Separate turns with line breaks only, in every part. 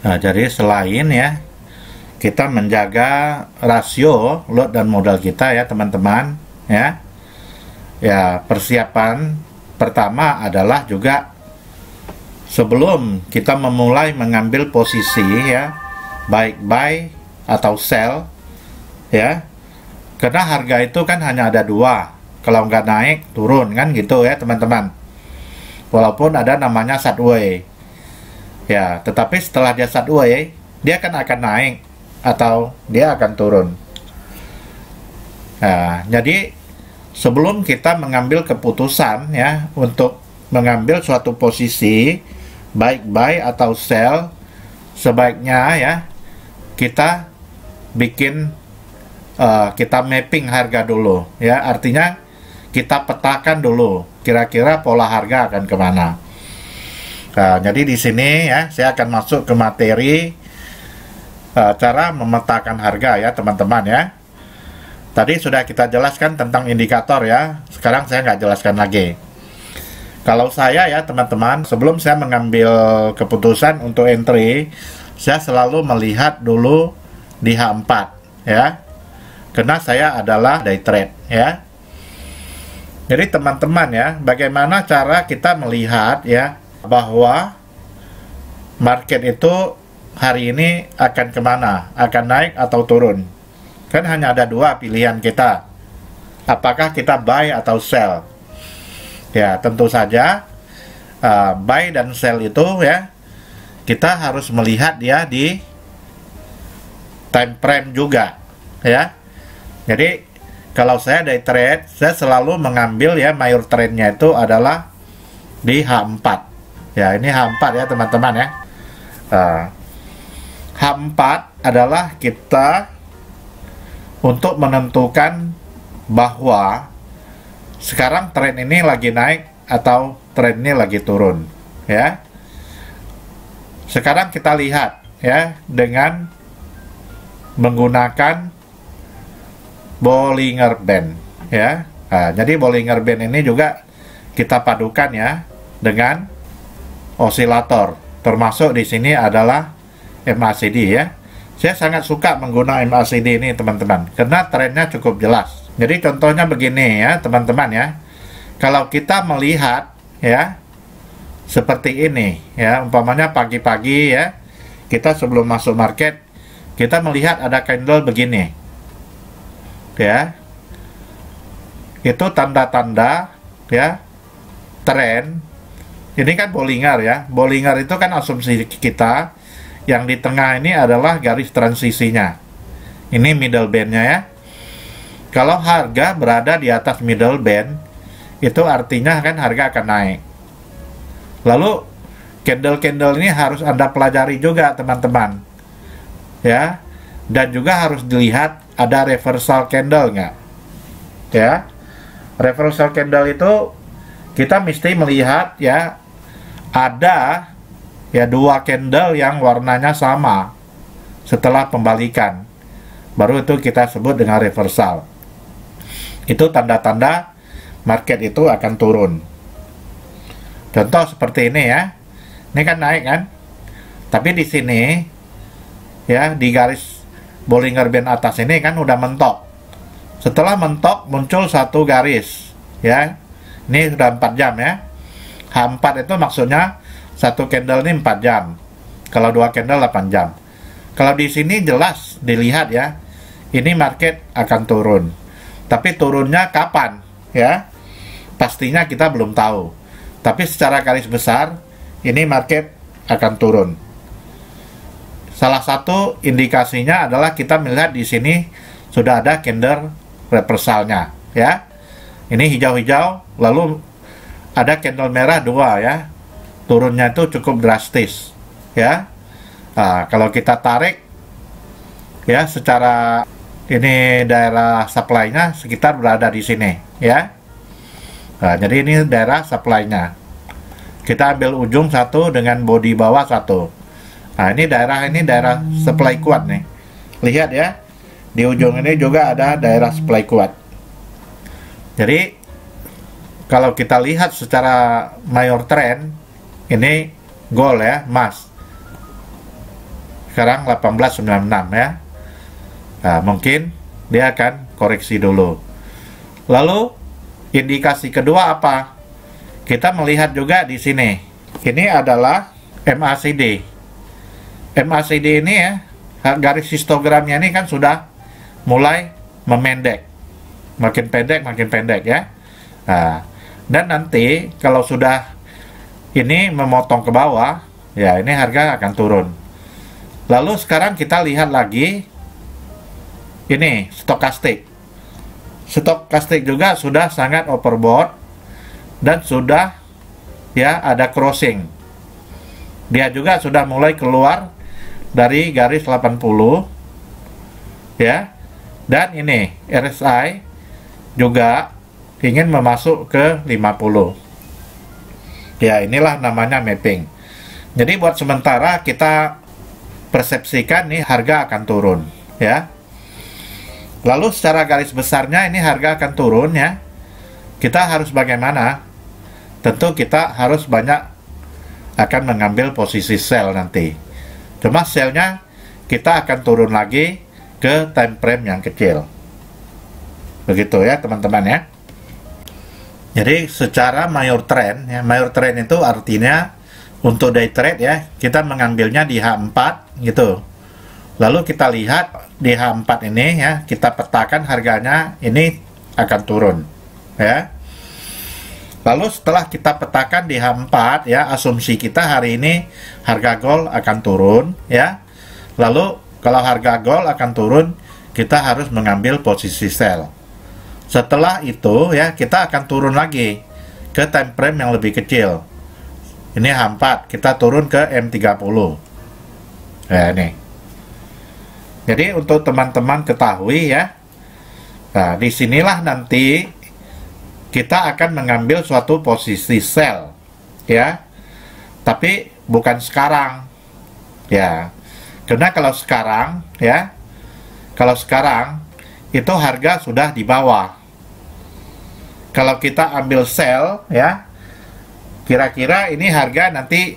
Nah, jadi selain ya kita menjaga rasio lot dan modal kita ya teman-teman ya. Ya, persiapan pertama adalah juga sebelum kita memulai mengambil posisi ya, baik buy atau sell ya. Karena harga itu kan hanya ada dua, kalau nggak naik turun kan gitu ya teman-teman. Walaupun ada namanya sideways ya, tetapi setelah dia sideways dia kan akan naik atau dia akan turun. Nah, jadi sebelum kita mengambil keputusan ya untuk mengambil suatu posisi baik buy atau sell, sebaiknya ya kita bikin kita mapping harga dulu ya, artinya kita petakan dulu kira-kira pola harga akan kemana. Nah, jadi di sini ya saya akan masuk ke materi cara memetakan harga ya teman-teman ya. Tadi sudah kita jelaskan tentang indikator ya, sekarang saya nggak jelaskan lagi. Kalau saya ya teman-teman, sebelum saya mengambil keputusan untuk entry, saya selalu melihat dulu di H4 ya, karena saya adalah day trade ya. Jadi teman-teman ya, bagaimana cara kita melihat ya bahwa market itu hari ini akan kemana, akan naik atau turun. Kan hanya ada dua pilihan kita, apakah kita buy atau sell ya. Tentu saja buy dan sell itu ya kita harus melihat dia di time frame juga ya. Jadi kalau saya day trade, saya selalu mengambil ya mayor trendnya itu adalah di H4 ya. Ini H4 ya teman-teman ya. H4 adalah kita untuk menentukan bahwa sekarang tren ini lagi naik atau tren ini lagi turun ya. Sekarang kita lihat ya dengan menggunakan Bollinger Band ya. Nah, jadi Bollinger Band ini juga kita padukan ya dengan osilator, termasuk di sini adalah MACD ya. Saya sangat suka menggunakan MACD ini teman-teman, karena trennya cukup jelas. Jadi contohnya begini ya teman-teman ya. Kalau kita melihat ya seperti ini ya, umpamanya pagi-pagi ya, kita sebelum masuk market, kita melihat ada candle begini ya. Itu tanda-tanda ya tren. Ini kan Bollinger ya. Bollinger itu kan asumsi kita. Yang di tengah ini adalah garis transisinya. Ini middle band-nya ya. Kalau harga berada di atas middle band, itu artinya kan harga akan naik. Lalu candle-candle ini harus Anda pelajari juga teman-teman ya. Dan juga harus dilihat ada reversal candle nggak ya. Reversal candle itu kita mesti melihat ya ada ya dua candle yang warnanya sama setelah pembalikan, baru itu kita sebut dengan reversal. Itu tanda-tanda market itu akan turun. Contoh seperti ini ya, ini kan naik kan, tapi di sini ya di garis Bollinger Band atas ini kan udah mentok. Setelah mentok muncul satu garis ya, ini sudah 4 jam ya. H4 itu maksudnya satu candle ini 4 jam. Kalau 2 candle 8 jam. Kalau di sini jelas dilihat ya, ini market akan turun. Tapi turunnya kapan ya? Pastinya kita belum tahu. Tapi secara garis besar ini market akan turun. Salah satu indikasinya adalah kita melihat di sini sudah ada candle reversalnya ya. Ini hijau-hijau, lalu ada candle merah 2 ya. Turunnya itu cukup drastis ya. Nah, kalau kita tarik ya secara ini daerah supply-nya sekitar berada di sini ya. Nah, jadi ini daerah supply-nya. Kita ambil ujung satu dengan body bawah satu. Nah, ini daerah supply kuat nih. Lihat ya. Di ujung ini juga ada daerah supply kuat. Jadi kalau kita lihat secara mayor trend, ini gold ya, emas. sekarang 1896 ya. Nah, mungkin dia akan koreksi dulu. Lalu indikasi kedua apa? Kita melihat juga di sini. Ini adalah MACD. MACD ini ya, garis histogramnya ini kan sudah mulai memendek. Makin pendek ya. Nah, dan nanti kalau sudah ini memotong ke bawah, ya ini harga akan turun. Lalu sekarang kita lihat lagi ini stokastik. Stokastik juga sudah sangat overbought dan sudah ya ada crossing. Dia juga sudah mulai keluar dari garis 80 ya. Dan ini RSI juga ingin memasuk ke 50. Ya, inilah namanya mapping. Jadi buat sementara kita persepsikan nih harga akan turun ya. Lalu secara garis besarnya ini harga akan turun ya. Kita harus bagaimana? Tentu kita harus banyak akan mengambil posisi sell nanti. Cuma sellnya kita akan turun lagi ke time frame yang kecil. Begitu ya teman-teman ya. Jadi secara mayor trend ya, mayor trend itu artinya untuk day trade ya, kita mengambilnya di H4 gitu. Lalu kita lihat di H4 ini ya, kita petakan harganya ini akan turun ya. Lalu setelah kita petakan di H4 ya, asumsi kita hari ini harga gold akan turun ya. Lalu kalau harga gold akan turun, kita harus mengambil posisi sell. Setelah itu ya, kita akan turun lagi ke time frame yang lebih kecil. Ini H4, kita turun ke M30. Ya ini. Jadi untuk teman-teman ketahui ya, nah disinilah nanti kita akan mengambil suatu posisi sell ya, tapi bukan sekarang ya, karena kalau sekarang ya, kalau sekarang itu harga sudah di bawah. Kalau kita ambil sell ya, kira-kira ini harga nanti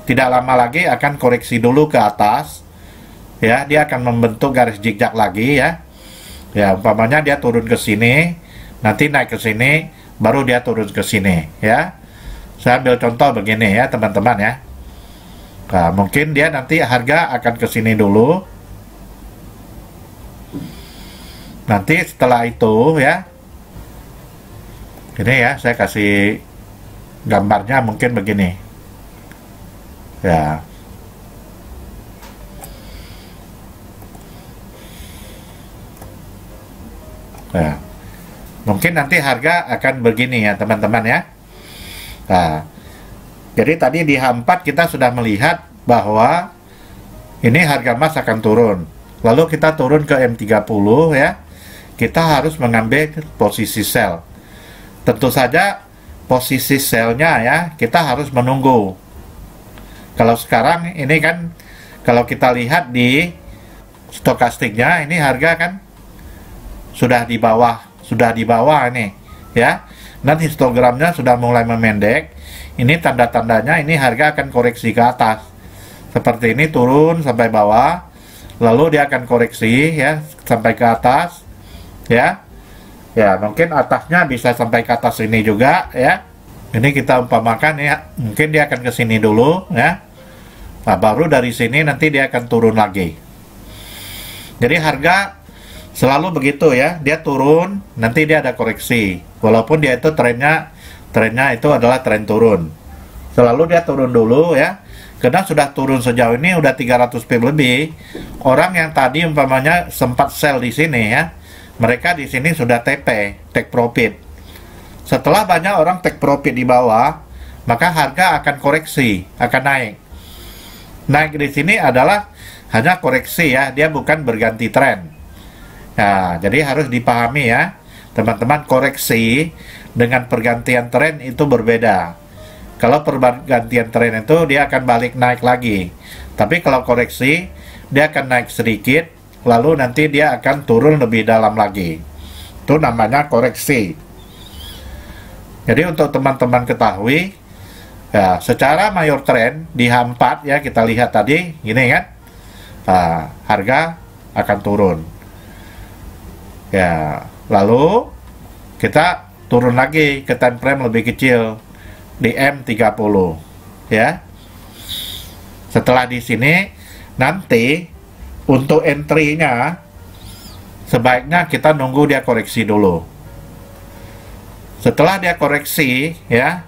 tidak lama lagi akan koreksi dulu ke atas ya, dia akan membentuk garis zigzag lagi ya. Ya, umpamanya dia turun ke sini, nanti naik ke sini, baru dia turun ke sini ya. Saya ambil contoh begini ya teman-teman ya. Nah, mungkin dia nanti harga akan ke sini dulu. Nanti setelah itu ya, ini ya saya kasih gambarnya mungkin begini ya. Nah, mungkin nanti harga akan begini ya teman-teman ya. Nah, jadi tadi di H4 kita sudah melihat bahwa ini harga emas akan turun. Lalu kita turun ke M30 ya. Kita harus mengambil posisi sell. Tentu saja posisi sellnya ya, kita harus menunggu. Kalau sekarang ini kan, kalau kita lihat di stokastiknya, ini harga kan sudah di bawah ini ya. Dan histogramnya sudah mulai memendek. Ini tanda-tandanya ini harga akan koreksi ke atas. Seperti ini turun sampai bawah, lalu dia akan koreksi ya sampai ke atas ya. Ya, mungkin atasnya bisa sampai ke atas ini juga ya. Ini kita umpamakan ya, mungkin dia akan ke sini dulu ya. Nah, baru dari sini nanti dia akan turun lagi. Jadi harga selalu begitu ya, dia turun, nanti dia ada koreksi. Walaupun dia itu trennya itu adalah tren turun. Selalu dia turun dulu ya. Karena sudah turun sejauh ini udah 300 pip lebih. Orang yang tadi umpamanya sempat sell di sini ya, mereka di sini sudah TP, take profit. Setelah banyak orang take profit di bawah, maka harga akan koreksi, akan naik. Naik di sini adalah hanya koreksi ya, dia bukan berganti tren. Nah, jadi harus dipahami ya, teman-teman, koreksi dengan pergantian tren itu berbeda. Kalau pergantian tren itu dia akan balik naik lagi. Tapi kalau koreksi, dia akan naik sedikit, lalu nanti dia akan turun lebih dalam lagi. Itu namanya koreksi. Jadi untuk teman-teman ketahui, ya, secara mayor trend di H4 ya, kita lihat tadi, gini kan. harga akan turun. Ya, lalu kita turun lagi ke time frame lebih kecil di M30 ya. Setelah di sini nanti untuk entry-nya sebaiknya kita nunggu dia koreksi dulu. Setelah dia koreksi ya,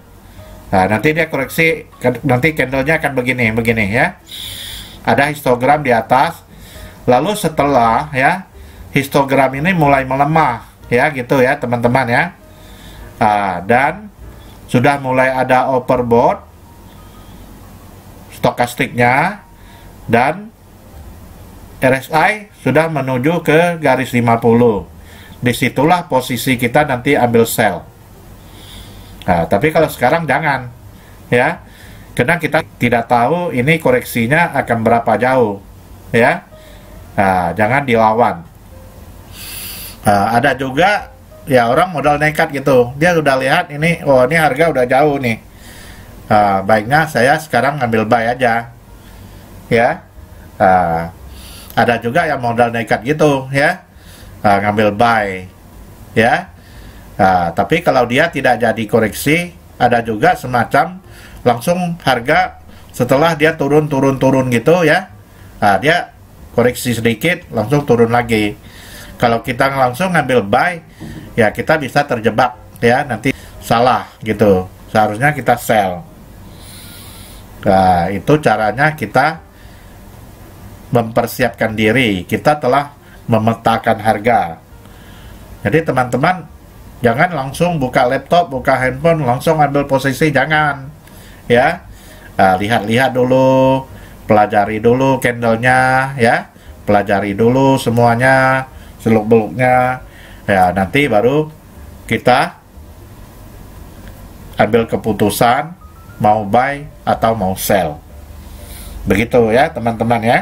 nanti dia koreksi, nanti candlenya akan begini ya. Ada histogram di atas. Lalu setelah ya histogram ini mulai melemah ya gitu ya teman-teman ya, dan sudah mulai ada overbought stokastiknya dan RSI sudah menuju ke garis 50. Disitulah posisi kita nanti ambil sell. Tapi kalau sekarang jangan ya, karena kita tidak tahu ini koreksinya akan berapa jauh ya. Jangan dilawan. Ada juga ya orang modal nekat gitu, dia sudah lihat ini, oh ini harga udah jauh nih, baiknya saya sekarang ngambil buy aja ya. Ada juga yang modal nekat gitu ya, ngambil buy ya. Tapi kalau dia tidak jadi koreksi, ada juga semacam langsung harga setelah dia turun gitu ya, dia koreksi sedikit langsung turun lagi. Kalau kita langsung ngambil buy, ya kita bisa terjebak ya, nanti salah gitu. Seharusnya kita sell. Itu caranya kita mempersiapkan diri. Kita telah memetakan harga. Jadi teman-teman jangan langsung buka laptop, buka handphone, langsung ambil posisi, jangan ya. Lihat-lihat dulu, pelajari dulu candlenya ya, pelajari dulu semuanya, seluk-beluknya ya, nanti baru kita ambil keputusan mau buy atau mau sell. Begitu ya teman-teman ya.